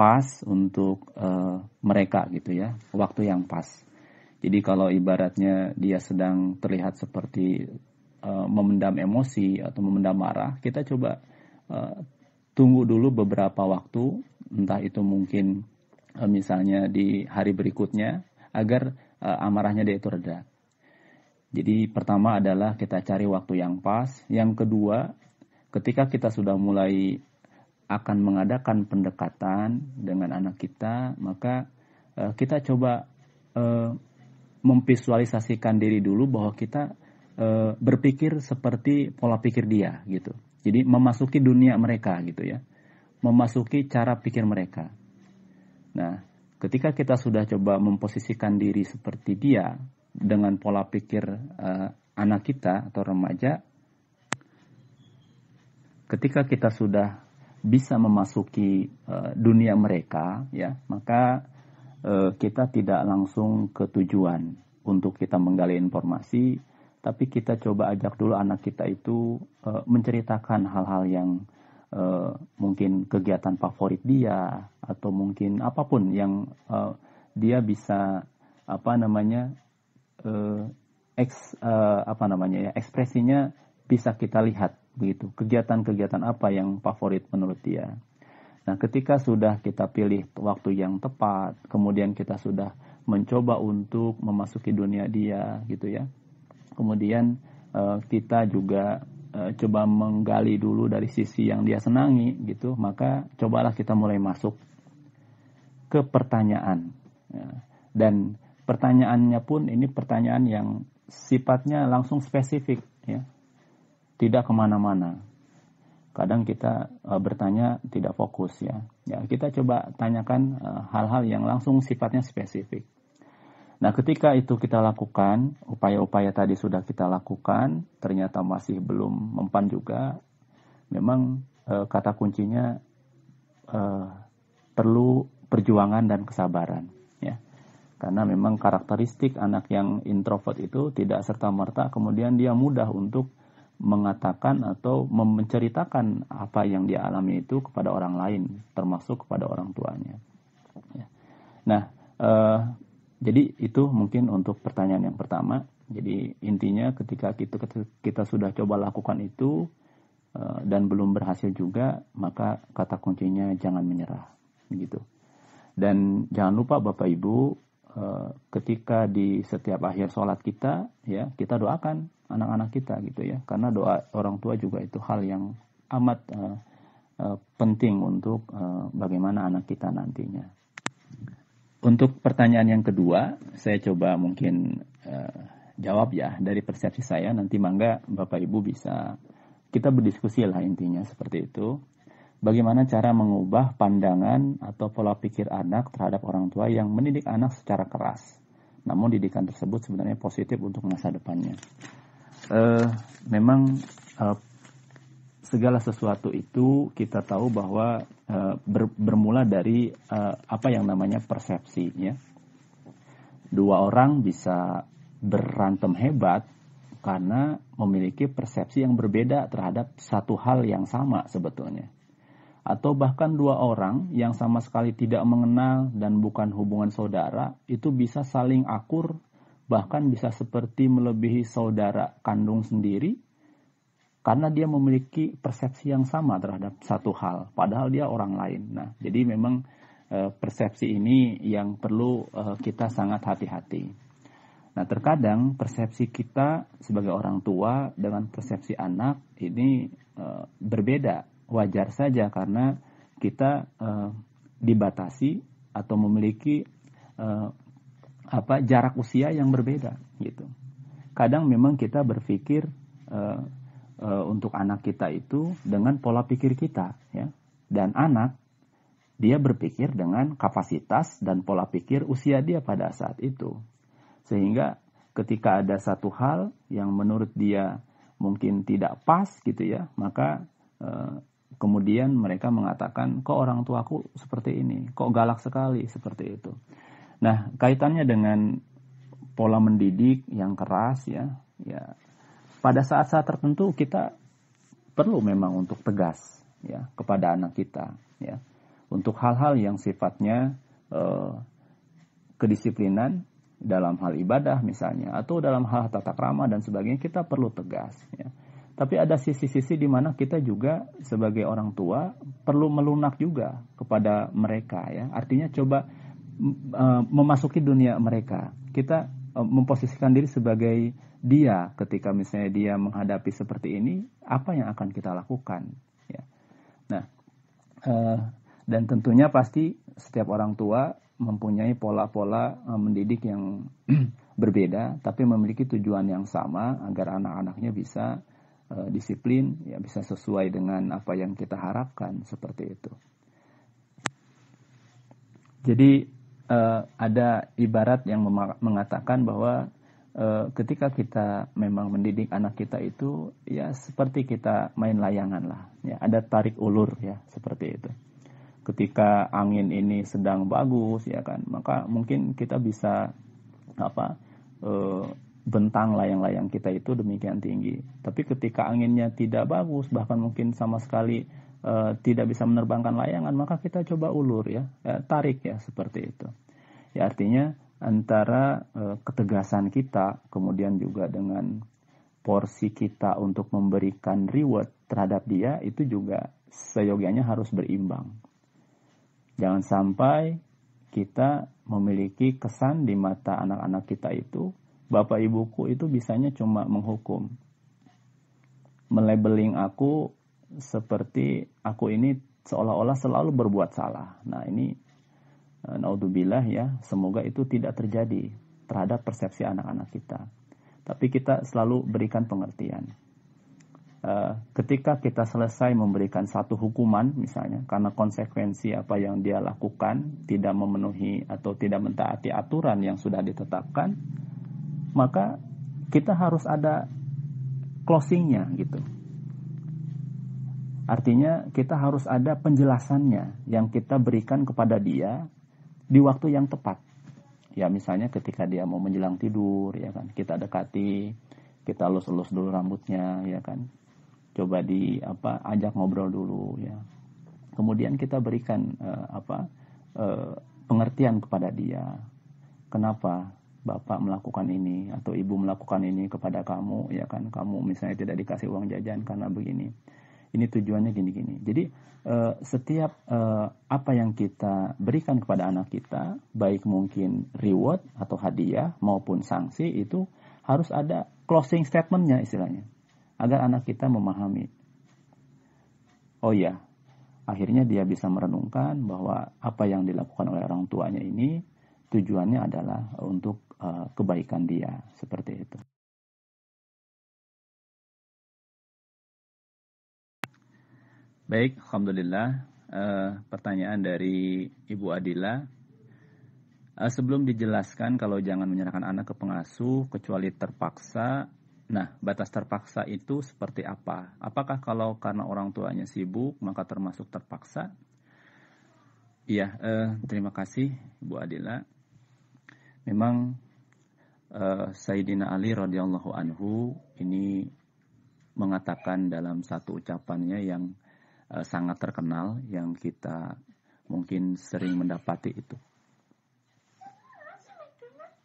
pas untuk mereka gitu ya, waktu yang pas. Jadi kalau ibaratnya dia sedang terlihat seperti memendam emosi atau memendam marah, kita coba tunggu dulu beberapa waktu, entah itu mungkin misalnya di hari berikutnya, agar amarahnya dia itu reda. Jadi pertama adalah kita cari waktu yang pas. Yang kedua, ketika kita sudah mulai akan mengadakan pendekatan dengan anak kita, maka kita coba memvisualisasikan diri dulu bahwa kita berpikir seperti pola pikir dia gitu. Jadi memasuki dunia mereka gitu ya, memasuki cara pikir mereka. Nah, ketika kita sudah coba memposisikan diri seperti dia dengan pola pikir anak kita atau remaja, ketika kita sudah bisa memasuki dunia mereka, ya, maka kita tidak langsung ke tujuan untuk kita menggali informasi, tapi kita coba ajak dulu anak kita itu menceritakan hal-hal yang mungkin kegiatan favorit dia, atau mungkin apapun yang dia bisa ekspresinya bisa kita lihat begitu, kegiatan-kegiatan apa yang favorit menurut dia. Nah, ketika sudah kita pilih waktu yang tepat, kemudian kita sudah mencoba untuk memasuki dunia dia gitu ya. Kemudian kita juga coba menggali dulu dari sisi yang dia senangi gitu, maka cobalah kita mulai masuk ke pertanyaan ya. Dan pertanyaannya pun ini pertanyaan yang sifatnya langsung spesifik ya, tidak kemana-mana. Kadang kita bertanya tidak fokus ya. Ya, kita coba tanyakan hal-hal yang langsung sifatnya spesifik. Nah, ketika itu kita lakukan, upaya-upaya tadi sudah kita lakukan, ternyata masih belum mempan juga, memang kata kuncinya perlu perjuangan dan kesabaran ya. Karena memang karakteristik anak yang introvert itu tidak serta-merta kemudian dia mudah untuk mengatakan atau menceritakan apa yang dia alami itu kepada orang lain, termasuk kepada orang tuanya. Ya. Nah, jadi itu mungkin untuk pertanyaan yang pertama. Jadi intinya ketika kita sudah coba lakukan itu dan belum berhasil juga, maka kata kuncinya jangan menyerah, begitu. Dan jangan lupa Bapak Ibu, ketika di setiap akhir sholat kita, ya kita doakan anak-anak kita gitu ya, karena doa orang tua juga itu hal yang amat penting untuk bagaimana anak kita nantinya. Untuk pertanyaan yang kedua, saya coba mungkin jawab ya dari persepsi saya. Nanti mangga Bapak Ibu bisa kita berdiskusi lah, intinya seperti itu. Bagaimana cara mengubah pandangan atau pola pikir anak terhadap orang tua yang mendidik anak secara keras, namun didikan tersebut sebenarnya positif untuk masa depannya. Memang segala sesuatu itu kita tahu bahwa bermula dari apa yang namanya persepsi ya. Dua orang bisa berantem hebat karena memiliki persepsi yang berbeda terhadap satu hal yang sama sebetulnya. Atau bahkan dua orang yang sama sekali tidak mengenal dan bukan hubungan saudara itu bisa saling akur, bahkan bisa seperti melebihi saudara kandung sendiri karena dia memiliki persepsi yang sama terhadap satu hal, padahal dia orang lain. Nah, jadi memang persepsi ini yang perlu kita sangat hati-hati. Nah, terkadang persepsi kita sebagai orang tua dengan persepsi anak ini berbeda. Wajar saja karena kita dibatasi atau memiliki jarak usia yang berbeda gitu. Kadang memang kita berpikir untuk anak kita itu dengan pola pikir kita ya, dan anak dia berpikir dengan kapasitas dan pola pikir usia dia pada saat itu, sehingga ketika ada satu hal yang menurut dia mungkin tidak pas gitu ya, maka kemudian mereka mengatakan, kok orang tuaku seperti ini, kok galak sekali seperti itu. Nah, kaitannya dengan pola mendidik yang keras ya, pada saat-saat tertentu kita perlu memang untuk tegas ya kepada anak kita ya, Untuk hal-hal yang sifatnya kedisiplinan dalam hal ibadah misalnya, atau dalam hal tata krama dan sebagainya, kita perlu tegas ya. Tapi ada sisi-sisi di mana kita juga sebagai orang tua perlu melunak juga kepada mereka ya. Artinya coba memasuki dunia mereka. Kita memposisikan diri sebagai dia ketika misalnya dia menghadapi seperti ini, apa yang akan kita lakukan ya. Nah, dan tentunya pasti setiap orang tua mempunyai pola-pola mendidik yang berbeda, tapi memiliki tujuan yang sama agar anak-anaknya bisa disiplin, ya bisa sesuai dengan apa yang kita harapkan, seperti itu. Jadi ada ibarat yang mengatakan bahwa ketika kita memang mendidik anak kita itu ya seperti kita main layangan lah, ya ada tarik ulur ya seperti itu. Ketika angin ini sedang bagus ya kan, maka mungkin kita bisa bentang layang-layang kita itu demikian tinggi. Tapi ketika anginnya tidak bagus, bahkan mungkin sama sekali tidak bisa menerbangkan layangan, maka kita coba ulur ya, tarik ya seperti itu. Ya artinya antara ketegasan kita, kemudian juga dengan porsi kita untuk memberikan reward terhadap dia, itu juga seyogianya harus berimbang. Jangan sampai kita memiliki kesan di mata anak-anak kita itu, bapak ibuku itu bisanya cuma menghukum, melabeling aku seperti aku ini seolah-olah selalu berbuat salah. Nah ini naudzubillah ya, semoga itu tidak terjadi terhadap persepsi anak-anak kita. Tapi kita selalu berikan pengertian. Ketika kita selesai memberikan satu hukuman misalnya karena konsekuensi apa yang dia lakukan tidak memenuhi atau tidak mentaati aturan yang sudah ditetapkan, maka kita harus ada closingnya gitu. Artinya kita harus ada penjelasannya yang kita berikan kepada dia di waktu yang tepat. Ya misalnya ketika dia mau menjelang tidur ya kan, kita dekati, kita elus-elus dulu rambutnya ya kan. Coba ajak ngobrol dulu ya. Kemudian kita berikan pengertian kepada dia. Kenapa bapak melakukan ini atau ibu melakukan ini kepada kamu ya kan? Kamu misalnya tidak dikasih uang jajan karena begini. Ini tujuannya gini-gini. Jadi setiap apa yang kita berikan kepada anak kita, baik mungkin reward atau hadiah maupun sanksi, itu harus ada closing statement-nya istilahnya. Agar anak kita memahami. Oh ya, akhirnya dia bisa merenungkan bahwa apa yang dilakukan oleh orang tuanya ini tujuannya adalah untuk kebaikan dia. Seperti itu. Baik, alhamdulillah. Pertanyaan dari Ibu Adila. Sebelum dijelaskan kalau jangan menyerahkan anak ke pengasuh kecuali terpaksa. Nah, batas terpaksa itu seperti apa? Apakah kalau karena orang tuanya sibuk maka termasuk terpaksa? Iya, terima kasih Ibu Adila. Memang Sayyidina Ali radhiyallahu anhu ini mengatakan dalam satu ucapannya yang sangat terkenal, yang kita mungkin sering mendapati itu.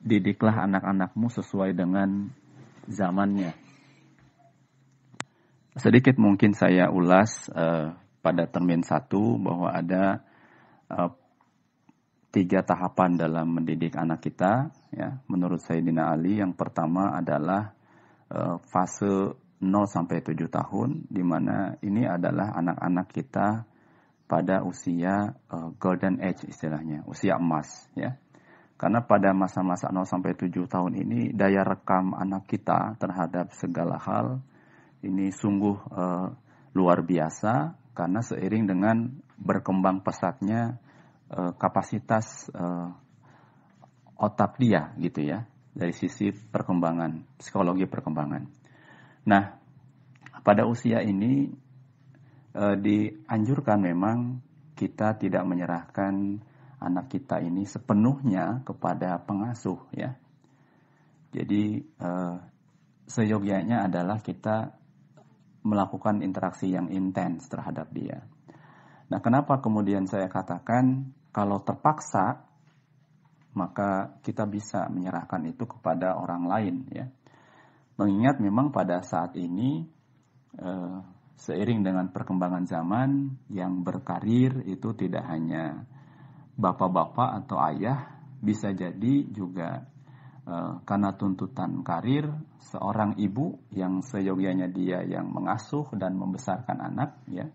Didiklah anak-anakmu sesuai dengan zamannya. Sedikit mungkin saya ulas pada termin 1 bahwa ada 3 tahapan dalam mendidik anak kita ya, menurut Sayyidina Ali. Yang pertama adalah fase 0 sampai 7 tahun, di mana ini adalah anak-anak kita pada usia golden age istilahnya, usia emas ya. Karena pada masa-masa 0 sampai 7 tahun ini daya rekam anak kita terhadap segala hal ini sungguh luar biasa, karena seiring dengan berkembang pesatnya kapasitas otak dia gitu ya, dari sisi perkembangan, psikologi perkembangan. Nah, pada usia ini dianjurkan memang kita tidak menyerahkan anak kita ini sepenuhnya kepada pengasuh ya. Jadi seyogianya adalah kita melakukan interaksi yang intens terhadap dia. Nah, kenapa kemudian saya katakan kalau terpaksa maka kita bisa menyerahkan itu kepada orang lain, ya. Mengingat memang pada saat ini seiring dengan perkembangan zaman yang berkarir itu tidak hanya bapak-bapak atau ayah, bisa jadi juga karena tuntutan karir seorang ibu yang seyogyanya dia yang mengasuh dan membesarkan anak, ya,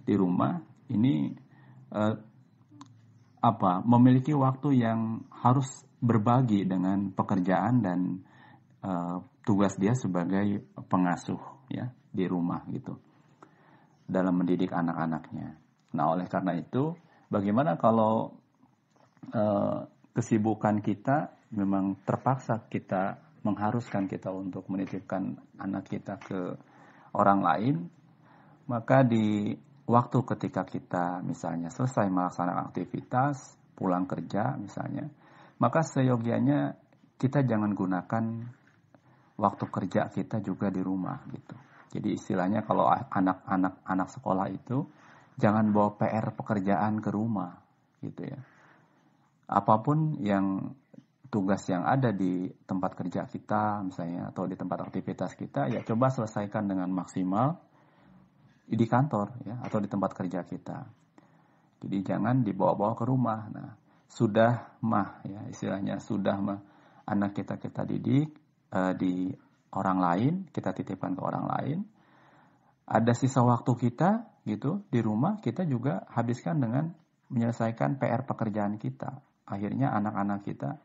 di rumah ini memiliki waktu yang harus berbagi dengan pekerjaan dan tugas dia sebagai pengasuh, ya, di rumah gitu dalam mendidik anak-anaknya. Nah, oleh karena itu bagaimana kalau kesibukan kita memang terpaksa kita mengharuskan kita untuk menitipkan anak kita ke orang lain, maka di waktu ketika kita misalnya selesai melaksanakan aktivitas, pulang kerja misalnya, maka seyogyanya kita jangan gunakan waktu kerja kita juga di rumah gitu. Jadi istilahnya kalau anak sekolah itu jangan bawa PR pekerjaan ke rumah gitu, ya. Apapun yang tugas yang ada di tempat kerja kita misalnya atau di tempat aktivitas kita, ya coba selesaikan dengan maksimal di kantor, ya, atau di tempat kerja kita. Jadi jangan dibawa-bawa ke rumah. Nah, sudah ya istilahnya sudah anak kita didik di orang lain, kita titipkan ke orang lain. Ada sisa waktu kita gitu di rumah, kita juga habiskan dengan menyelesaikan PR pekerjaan kita. Akhirnya anak-anak kita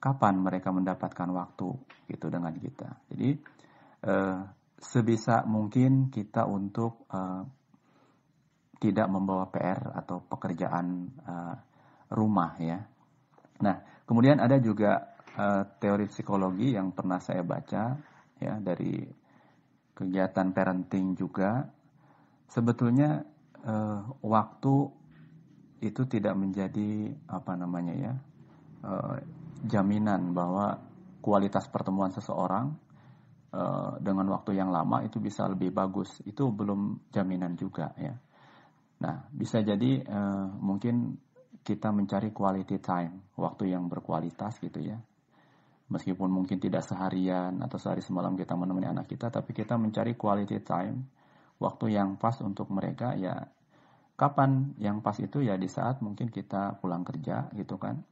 kapan mereka mendapatkan waktu gitu dengan kita. Jadi sebisa mungkin kita untuk tidak membawa PR atau pekerjaan rumah, ya. Nah, kemudian ada juga teori psikologi yang pernah saya baca, ya, dari kegiatan parenting juga. Sebetulnya waktu itu tidak menjadi jaminan bahwa kualitas pertemuan seseorang dengan waktu yang lama itu bisa lebih bagus. Itu belum jaminan juga, ya. Nah, bisa jadi mungkin kita mencari quality time, waktu yang berkualitas gitu, ya. Meskipun mungkin tidak seharian atau sehari semalam kita menemani anak kita, tapi kita mencari quality time, waktu yang pas untuk mereka, ya. Kapan yang pas itu, ya di saat mungkin kita pulang kerja gitu kan,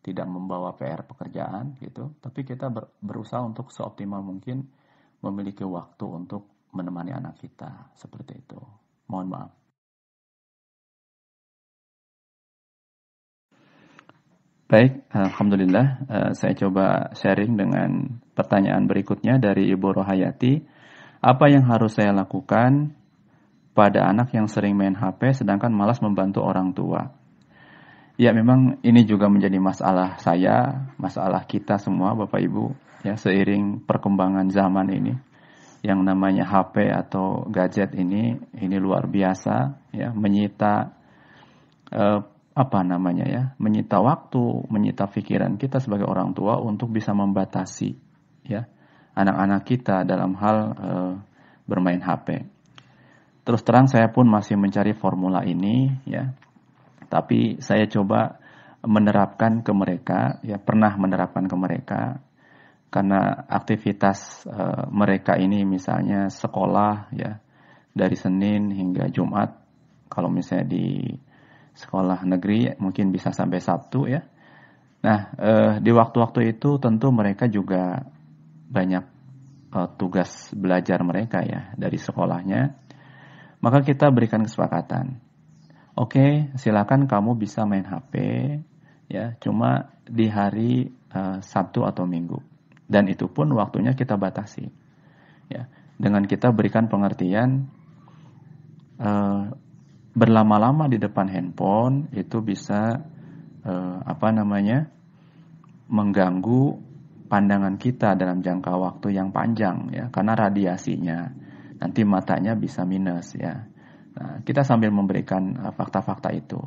tidak membawa PR pekerjaan gitu, tapi kita berusaha untuk seoptimal mungkin memiliki waktu untuk menemani anak kita, seperti itu. Mohon maaf. Baik, alhamdulillah, saya coba sharing dengan pertanyaan berikutnya dari Ibu Rohayati. Apa yang harus saya lakukan pada anak yang sering main HP sedangkan malas membantu orang tua? Ya, memang ini juga menjadi masalah saya, masalah kita semua Bapak Ibu, ya, seiring perkembangan zaman ini. Yang namanya HP atau gadget ini luar biasa, ya, menyita menyita waktu, menyita pikiran kita sebagai orang tua untuk bisa membatasi, ya, anak-anak kita dalam hal bermain HP. Terus terang saya pun masih mencari formula ini, ya. Tapi saya coba menerapkan ke mereka, ya, pernah menerapkan ke mereka karena aktivitas mereka ini misalnya sekolah, ya, dari Senin hingga Jumat. Kalau misalnya di sekolah negeri mungkin bisa sampai Sabtu, ya. Nah, di waktu-waktu itu tentu mereka juga banyak tugas belajar mereka, ya, dari sekolahnya. Maka kita berikan kesepakatan. Oke, silakan kamu bisa main HP, ya, cuma di hari Sabtu atau Minggu. Dan itu pun waktunya kita batasi, ya. Dengan kita berikan pengertian berlama-lama di depan handphone itu bisa mengganggu pandangan kita dalam jangka waktu yang panjang, ya, karena radiasinya nanti matanya bisa minus, ya. Nah, kita sambil memberikan fakta-fakta itu.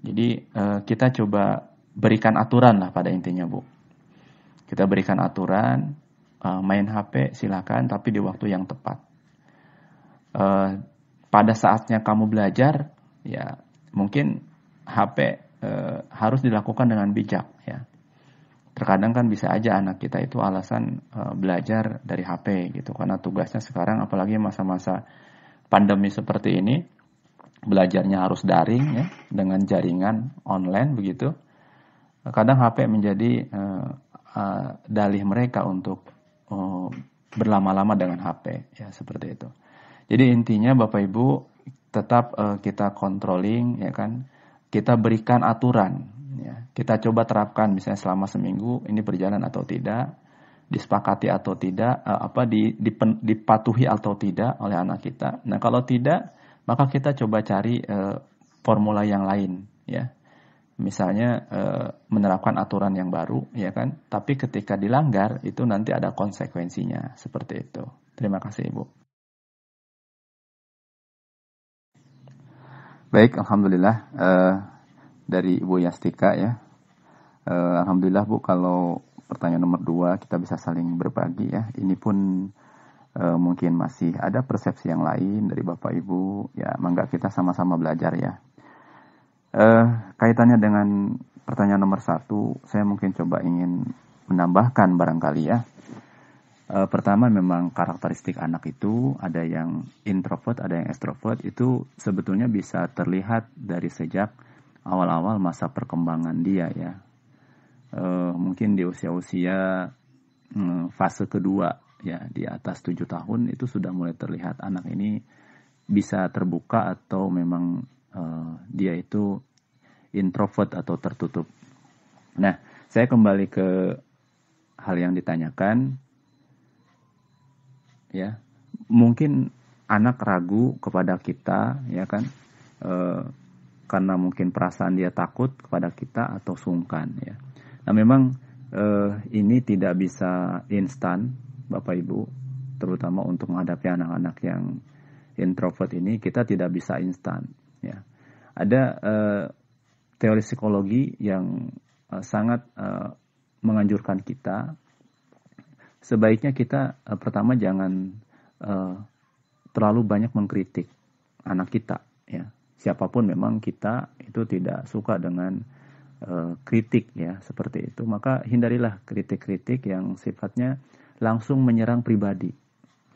Jadi kita coba berikan aturan lah pada intinya, Bu. Kita berikan aturan, main HP silakan tapi di waktu yang tepat. pada saatnya kamu belajar, ya mungkin HP harus dilakukan dengan bijak, ya. Terkadang kan bisa aja anak kita itu alasan belajar dari HP gitu, karena tugasnya sekarang apalagi masa-masa pandemi seperti ini, belajarnya harus daring ya, dengan jaringan online begitu. Kadang HP menjadi dalih mereka untuk berlama-lama dengan HP, ya seperti itu. Jadi intinya Bapak Ibu tetap kita controlling, ya kan, kita berikan aturan, ya. Kita coba terapkan misalnya selama seminggu ini berjalan atau tidak, disepakati atau tidak, dipatuhi atau tidak oleh anak kita. Nah kalau tidak, maka kita coba cari formula yang lain, ya. Misalnya menerapkan aturan yang baru, ya kan. Tapi ketika dilanggar itu nanti ada konsekuensinya, seperti itu. Terima kasih Ibu. Baik, alhamdulillah dari Ibu Yastika ya. Alhamdulillah Bu, kalau pertanyaan nomor 2 kita bisa saling berbagi ya. Ini pun mungkin masih ada persepsi yang lain dari Bapak Ibu. Ya, mangga kita sama-sama belajar ya. Kaitannya dengan pertanyaan nomor 1, saya mungkin coba ingin menambahkan barangkali ya. Pertama memang karakteristik anak itu ada yang introvert, ada yang extrovert. Itu sebetulnya bisa terlihat dari sejak awal-awal masa perkembangan dia ya. Mungkin di usia-usia fase kedua ya, di atas 7 tahun itu sudah mulai terlihat anak ini bisa terbuka atau memang dia itu introvert atau tertutup. Nah, saya kembali ke hal yang ditanyakan. Ya, mungkin anak ragu kepada kita, ya kan, karena mungkin perasaan dia takut kepada kita atau sungkan, ya. Nah, memang ini tidak bisa instan, Bapak Ibu, terutama untuk menghadapi anak-anak yang introvert ini kita tidak bisa instan, ya. Ada teori psikologi yang sangat menganjurkan kita. Sebaiknya kita pertama jangan terlalu banyak mengkritik anak kita ya. Siapapun memang kita itu tidak suka dengan kritik ya, seperti itu. Maka hindarilah kritik-kritik yang sifatnya langsung menyerang pribadi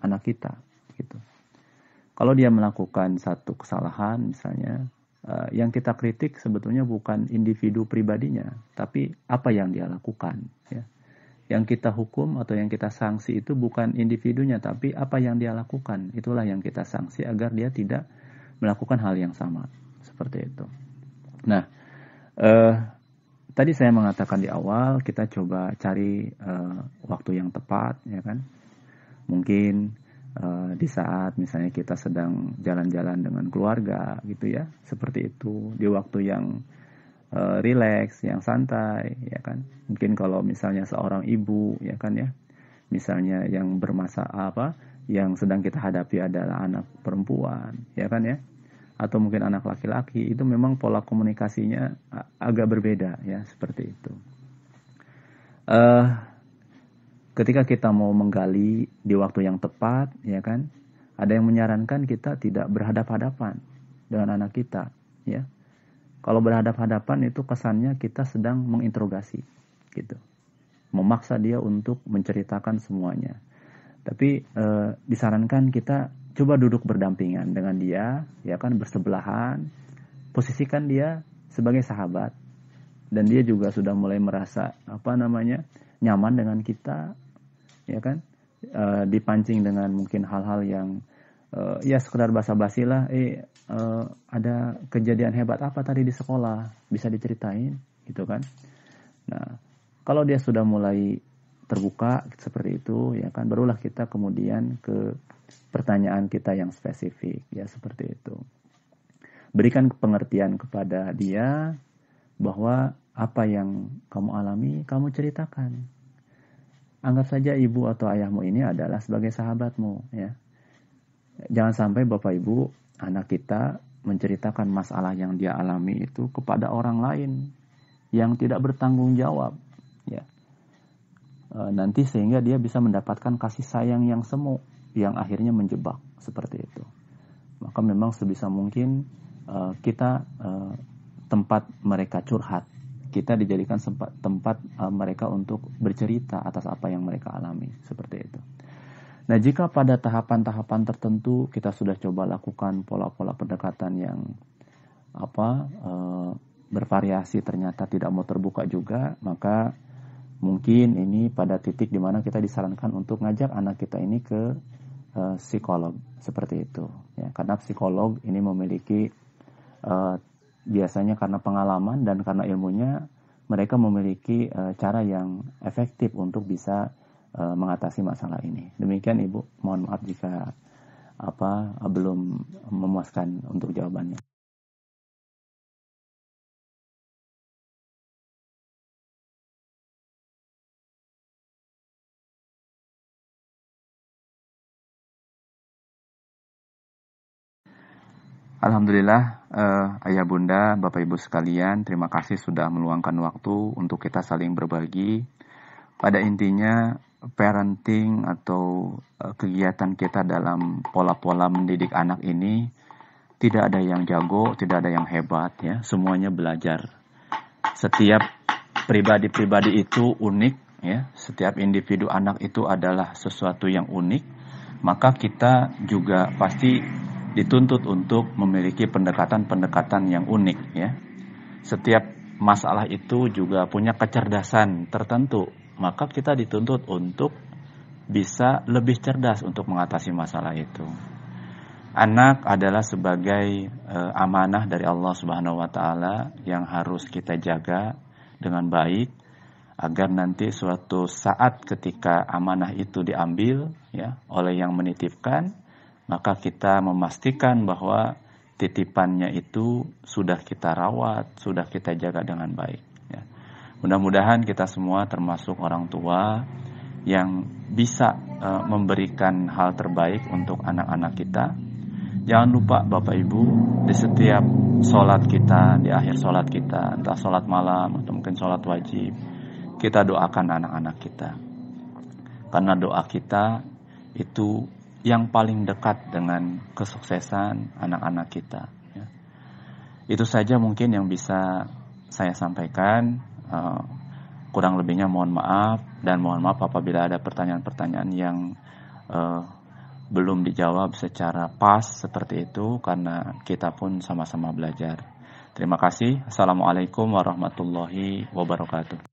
anak kita gitu. Kalau dia melakukan satu kesalahan misalnya, yang kita kritik sebetulnya bukan individu pribadinya, tapi apa yang dia lakukan ya. Yang kita hukum atau yang kita sanksi itu bukan individunya, tapi apa yang dia lakukan. Itulah yang kita sanksi agar dia tidak melakukan hal yang sama. Seperti itu. Nah, tadi saya mengatakan di awal, kita coba cari waktu yang tepat, ya kan. Mungkin di saat misalnya kita sedang jalan-jalan dengan keluarga, gitu ya. Seperti itu, di waktu yang relax, yang santai, ya kan. Mungkin kalau misalnya seorang ibu, ya kan ya, misalnya yang yang sedang kita hadapi adalah anak perempuan, ya kan ya, atau mungkin anak laki-laki, itu memang pola komunikasinya agak berbeda, ya, seperti itu. Ketika kita mau menggali di waktu yang tepat, ya kan, ada yang menyarankan kita tidak berhadap-hadapan dengan anak kita, ya. Kalau berhadap-hadapan itu kesannya kita sedang menginterogasi, gitu. Memaksa dia untuk menceritakan semuanya. Tapi disarankan kita coba duduk berdampingan dengan dia, ya kan, bersebelahan. Posisikan dia sebagai sahabat, dan dia juga sudah mulai merasa nyaman dengan kita, ya kan. Dipancing dengan mungkin hal-hal yang ya sekedar basa-basi lah, ada kejadian hebat apa tadi di sekolah, bisa diceritain gitu kan. Nah, kalau dia sudah mulai terbuka seperti itu, ya kan, barulah kita kemudian ke pertanyaan kita yang spesifik, ya, seperti itu. Berikan pengertian kepada dia bahwa apa yang kamu alami, kamu ceritakan. Anggap saja ibu atau ayahmu ini adalah sebagai sahabatmu, ya. Jangan sampai Bapak Ibu, anak kita menceritakan masalah yang dia alami itu kepada orang lain yang tidak bertanggung jawab, ya. Nanti sehingga dia bisa mendapatkan kasih sayang yang semu, yang akhirnya menjebak, seperti itu. maka memang sebisa mungkin kita tempat mereka curhat, kita dijadikan tempat mereka untuk bercerita atas apa yang mereka alami, seperti itu. Nah, jika pada tahapan-tahapan tertentu kita sudah coba lakukan pola-pola pendekatan yang bervariasi, ternyata tidak mau terbuka juga, maka mungkin ini pada titik di mana kita disarankan untuk ngajak anak kita ini ke psikolog, seperti itu. Ya, karena psikolog ini memiliki biasanya karena pengalaman dan karena ilmunya, mereka memiliki cara yang efektif untuk bisa mengatasi masalah ini. Demikian Ibu, mohon maaf jika belum memuaskan untuk jawabannya. Alhamdulillah, Ayah Bunda, Bapak Ibu sekalian, terima kasih sudah meluangkan waktu untuk kita saling berbagi. Pada intinya, parenting atau kegiatan kita dalam pola-pola mendidik anak ini tidak ada yang jago, tidak ada yang hebat, ya. Semuanya belajar. Setiap pribadi-pribadi itu unik, ya. Setiap individu anak itu adalah sesuatu yang unik. Maka kita juga pasti dituntut untuk memiliki pendekatan-pendekatan yang unik, ya. Setiap masalah itu juga punya kecerdasan tertentu, maka kita dituntut untuk bisa lebih cerdas untuk mengatasi masalah itu. Anak adalah sebagai amanah dari Allah Subhanahu wa taala yang harus kita jaga dengan baik agar nanti suatu saat ketika amanah itu diambil, ya, oleh yang menitipkan, maka kita memastikan bahwa titipannya itu sudah kita rawat, sudah kita jaga dengan baik, ya. Mudah-mudahan kita semua termasuk orang tua yang bisa memberikan hal terbaik untuk anak-anak kita. Jangan lupa Bapak Ibu, di setiap sholat kita, di akhir sholat kita, entah sholat malam atau mungkin sholat wajib, kita doakan anak-anak kita. Karena doa kita itu yang paling dekat dengan kesuksesan anak-anak kita, ya. Itu saja mungkin yang bisa saya sampaikan. Kurang lebihnya mohon maaf, dan mohon maaf apabila ada pertanyaan-pertanyaan yang belum dijawab secara pas seperti itu, karena kita pun sama-sama belajar. Terima kasih. Assalamualaikum warahmatullahi wabarakatuh.